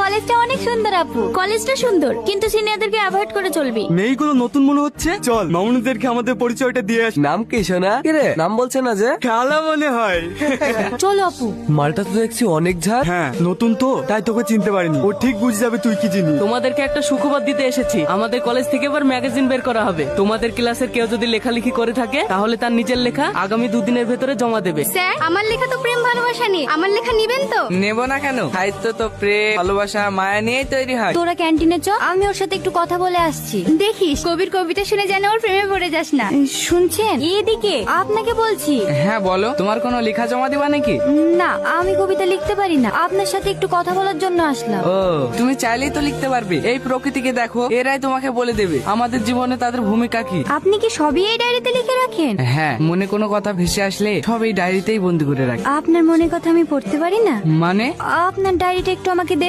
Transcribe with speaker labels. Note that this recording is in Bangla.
Speaker 1: কলেজটা অনেক সুন্দর আপু। কলেজটা সুন্দর কিন্তু সিনিয়রদেরকে অ্যাভয়েড করে চলবি।
Speaker 2: মেয়েগুলো নতুন মনে হচ্ছে, চল মামুনিদেরকে আমাদের পরিচয়টা দিয়ে আসি।
Speaker 3: নাম কি সোনা? কিরে নাম বলছে না যে?
Speaker 2: খেলা মনে হয়।
Speaker 1: চলো আপু।
Speaker 3: মালটা তো দেখছি অনেক ঝাড়।
Speaker 2: হ্যাঁ নতুন তো, তাই তোকে চিনতে পারিনি। ও ঠিক বুঝে যাবে তুই কি জিনিস।
Speaker 4: তোমাদেরকে একটা সুখবর দিতে এসেছি। আমাদের কলেজ থেকে এবার ম্যাগাজিন বের করা হবে। তোমাদের ক্লাসের কেউ যদি লেখালেখি করে থাকে তাহলে তার নিজের লেখা আগামী 2 দিনের ভেতরে জমা দেবে।
Speaker 1: স্যার, আমার লেখা তো প্রেম ভালোবাসা নিয়ে, আমার লেখা নিবেন তো?
Speaker 5: নেব না কেন? সাহিত্য তো প্রেম ভালোবাসা মায়া নিয়েই তৈরি হয়।
Speaker 1: তোরা ক্যান্টিনে চ, আমি ওর সাথে একটু কথা বলে আসছি। দেখিস কবির কবিতা শুনে যেন ওর প্রেমে পড়ে যাস না। শুনছেন? এদিকে আপনাকে বলছি।
Speaker 5: হ্যাঁ বলো, তোমার কোনো লেখা জমা দিবা নাকি?
Speaker 1: না, আমি কবিতা লিখতে পারি না, আপনার সাথে একটু কথা বলার জন্য আসলাম।
Speaker 5: ও, তুমি চাইলেই তো লিখতে পারবে। এই প্রকৃতিকে দেখো, এরাই তোমাকে বলে দেবে আমাদের জীবনে তাদের ভূমিকা কি।
Speaker 1: আপনি কি সবই এই ডায়েরিতে লিখে রাখেন?
Speaker 5: হ্যাঁ, মনে কোনো কথা ভেসে আসলে সব এই ডায়েরিতেই বন্দি করে রাখি।
Speaker 1: আপনার মনের কথা আমি পড়তে পারি না?
Speaker 5: মানে?
Speaker 1: আপনার ডায়েরিটা একটু আমাকে দেবেন?